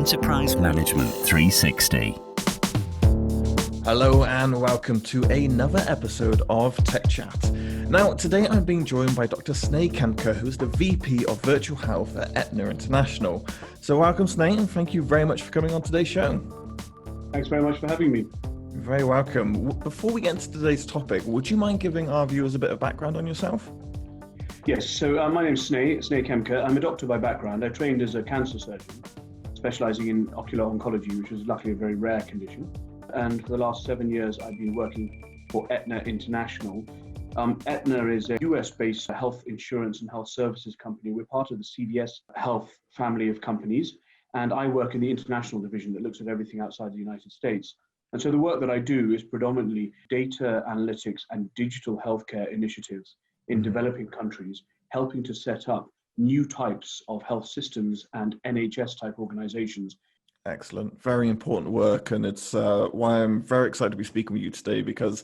Enterprise Management 360. Hello and welcome to another episode of Tech Chat. Now, today I'm being joined by Dr. Sneh Khemka, who's the VP of Virtual Health at Aetna International. So welcome, Sneh, and thank you very much for coming on today's show. Thanks very much for having me. Very welcome. Before we get into today's topic, would you mind giving our viewers a bit of background on yourself? Yes, so my name is Sneh Khemka. I'm a doctor by background. I trained as a cancer surgeon, specializing in ocular oncology, which is luckily a very rare condition. And for the last 7 years, I've been working for Aetna International. Aetna is a US-based health insurance and health services company. We're part of the CVS Health family of companies, and I work in the international division that looks at everything outside the United States. And so the work that I do is predominantly data analytics and digital healthcare initiatives in developing countries, helping to set up new types of health systems and NHS type organizations. Excellent. Very important work. And it's why I'm very excited to be speaking with you today, because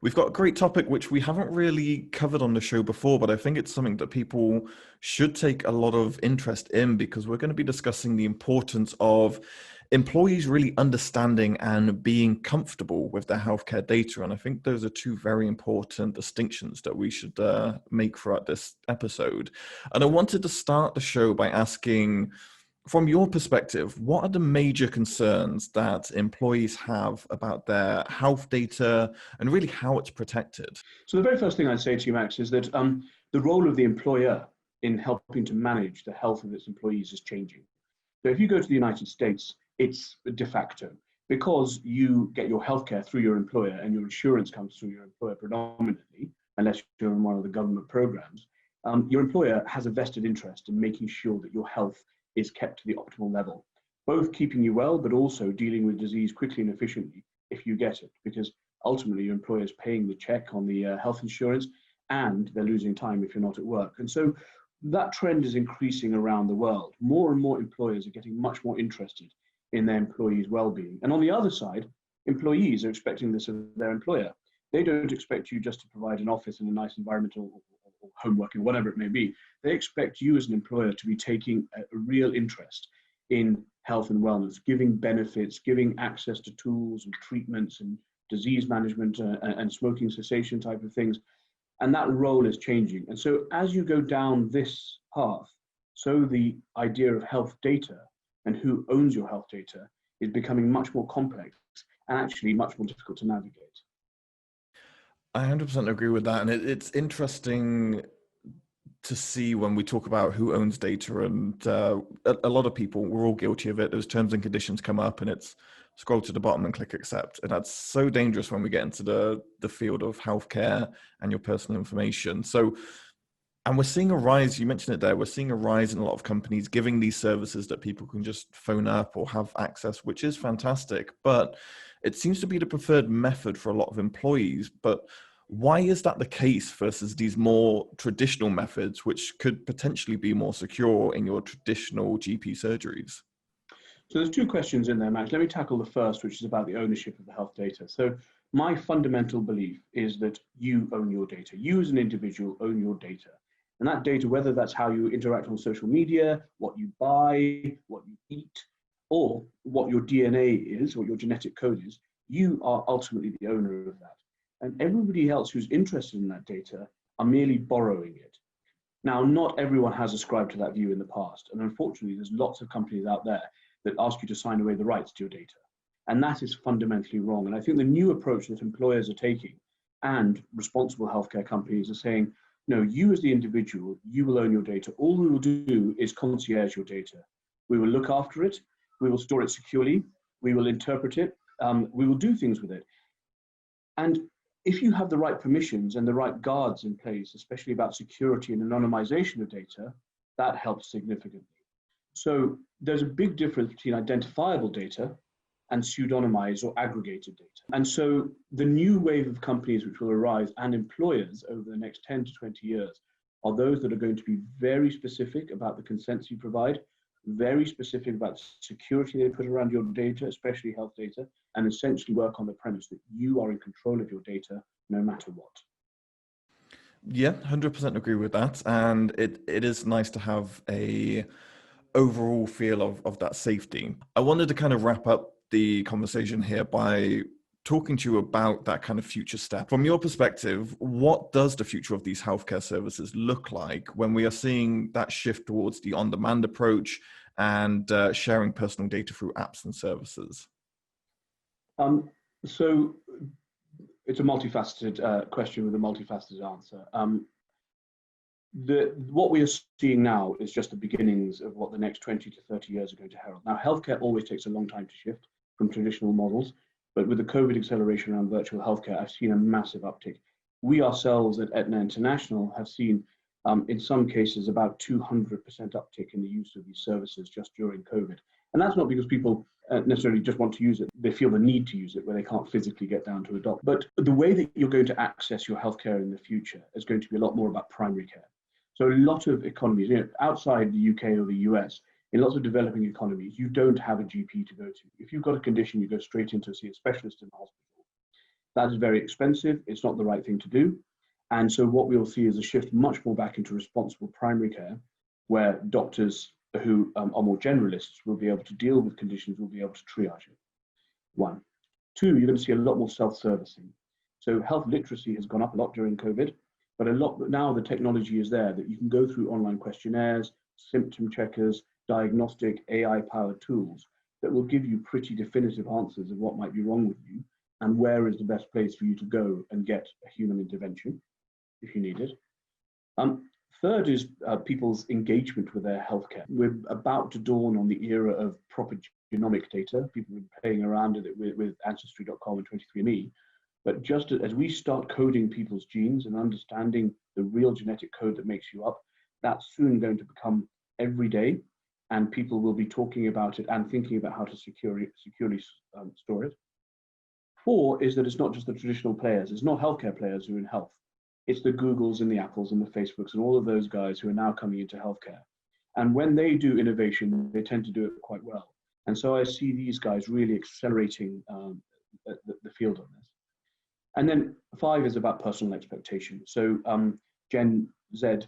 we've got a great topic which we haven't really covered on the show before, but I think it's something that people should take a lot of interest in, because we're going to be discussing the importance of employees really understanding and being comfortable with their healthcare data. And I think those are two very important distinctions that we should make throughout this episode. And I wanted to start the show by asking, from your perspective, what are the major concerns that employees have about their health data and really how it's protected? So the very first thing I'd say to you, Max, is that the role of the employer in helping to manage the health of its employees is changing. So if you go to the United States, it's de facto, because you get your healthcare through your employer and your insurance comes through your employer predominantly, unless you're in one of the government programs. Your employer has a vested interest in making sure that your health is kept to the optimal level, both keeping you well, but also dealing with disease quickly and efficiently if you get it, because ultimately your employer is paying the check on the health insurance and they're losing time if you're not at work. And so that trend is increasing around the world. More and more employers are getting much more interested in their employees' well-being. And on the other side, employees are expecting this of their employer. They don't expect you just to provide an office and a nice environment or homework or whatever it may be. They expect you as an employer to be taking a real interest in health and wellness, giving benefits, giving access to tools and treatments and disease management and smoking cessation type of things. And that role is changing. And so as you go down this path, so the idea of health data and who owns your health data is becoming much more complex and actually much more difficult to navigate. I 100% agree with that. And it's interesting to see when we talk about who owns data, and a lot of people, we're all guilty of it. Those terms and conditions come up and it's scroll to the bottom and click accept. And that's so dangerous when we get into the field of healthcare and your personal information. So, and we're seeing a rise, you mentioned it there, we're seeing a rise in a lot of companies giving these services that people can just phone up or have access, which is fantastic. But it seems to be the preferred method for a lot of employees. But why is that the case versus these more traditional methods, which could potentially be more secure in your traditional GP surgeries? So there's two questions in there, Max. Let me tackle the first, which is about the ownership of the health data. So my fundamental belief is that you own your data. You as an individual own your data. And that data, whether that's how you interact on social media, what you buy, what you eat, or what your DNA is, what your genetic code is, you are ultimately the owner of that. And everybody else who's interested in that data are merely borrowing it. Now, not everyone has ascribed to that view in the past. And unfortunately, there's lots of companies out there that ask you to sign away the rights to your data. And that is fundamentally wrong. And I think the new approach that employers are taking and responsible healthcare companies are saying, no, you as the individual, you will own your data. All we will do is concierge your data. We will look after it. We will store it securely. We will interpret it. We will do things with it. And if you have the right permissions and the right guards in place, especially about security and anonymization of data, that helps significantly. So there's a big difference between identifiable data and pseudonymized or aggregated data. And so the new wave of companies which will arise and employers over the next 10 to 20 years are those that are going to be very specific about the consents you provide, very specific about security they put around your data, especially health data, and essentially work on the premise that you are in control of your data no matter what. Yeah, 100% agree with that. And it is nice to have a overall feel of that safety. I wanted to kind of wrap up the conversation here by talking to you about that kind of future step. From your perspective, what does the future of these healthcare services look like when we are seeing that shift towards the on-demand approach and sharing personal data through apps and services? So it's a multifaceted question with a multifaceted answer. What we are seeing now is just the beginnings of what the next 20 to 30 years are going to herald. Now, healthcare always takes a long time to shift from traditional models, but with the COVID acceleration around virtual healthcare, I've seen a massive uptick. We ourselves at Aetna International have seen, in some cases, about 200% uptick in the use of these services just during COVID. And that's not because people necessarily just want to use it. They feel the need to use it where they can't physically get down to a doctor. But the way that you're going to access your healthcare in the future is going to be a lot more about primary care. So a lot of economies, outside the UK or the US, in lots of developing economies, you don't have a GP to go to. If you've got a condition, you go straight in to see a specialist in the hospital. That is very expensive. It's not the right thing to do. And so what we'll see is a shift much more back into responsible primary care, where doctors who are more generalists will be able to deal with conditions, will be able to triage it. 1. 2, you're going to see a lot more self-servicing. So health literacy has gone up a lot during COVID, but now the technology is there that you can go through online questionnaires, symptom checkers, diagnostic AI-powered tools that will give you pretty definitive answers of what might be wrong with you and where is the best place for you to go and get a human intervention if you need it. Third is people's engagement with their healthcare. We're about to dawn on the era of proper genomic data. People have been playing around with Ancestry.com and 23andMe. But just as we start coding people's genes and understanding the real genetic code that makes you up, that's soon going to become every day, and people will be talking about it and thinking about how to securely store it. 4 is that it's not just the traditional players. It's not healthcare players who are in health. It's the Googles and the Apples and the Facebooks and all of those guys who are now coming into healthcare. And when they do innovation, they tend to do it quite well. And so I see these guys really accelerating the field on this. And then 5 is about personal expectation. So Gen Z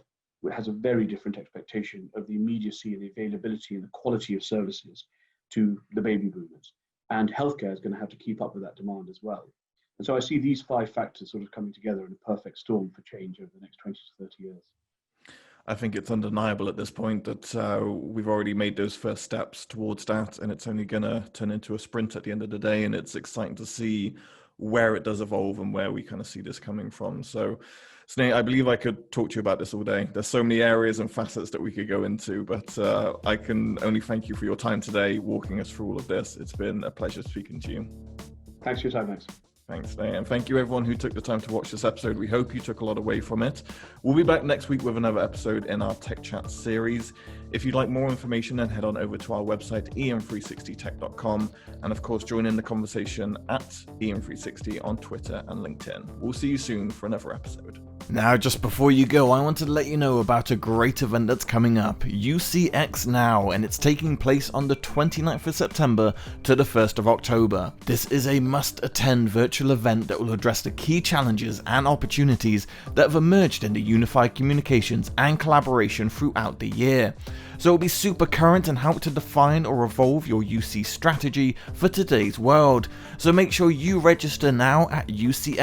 has a very different expectation of the immediacy and the availability and the quality of services to the baby boomers. And healthcare is going to have to keep up with that demand as well. And so I see these 5 factors sort of coming together in a perfect storm for change over the next 20 to 30 years. I think it's undeniable at this point that we've already made those first steps towards that, and it's only going to turn into a sprint at the end of the day. And it's exciting to see where it does evolve and where we kind of see this coming from. So, Sneh, I believe I could talk to you about this all day. There's so many areas and facets that we could go into, but I can only thank you for your time today, walking us through all of this. It's been a pleasure speaking to you. Thanks for your time, Max. Thanks, Sneh. And thank you everyone who took the time to watch this episode. We hope you took a lot away from it. We'll be back next week with another episode in our Tech Chat series. If you'd like more information, then head on over to our website, em360tech.com. And of course, join in the conversation at em360 on Twitter and LinkedIn. We'll see you soon for another episode. Now, just before you go, I want to let you know about a great event that's coming up, UCX Now, and it's taking place on the 29th of September to the 1st of October. This is a must-attend virtual event that will address the key challenges and opportunities that have emerged in the unified communications and collaboration throughout the year. So it'll be super current and help to define or evolve your UC strategy for today's world. So make sure you register now at ucexpo.co.uk.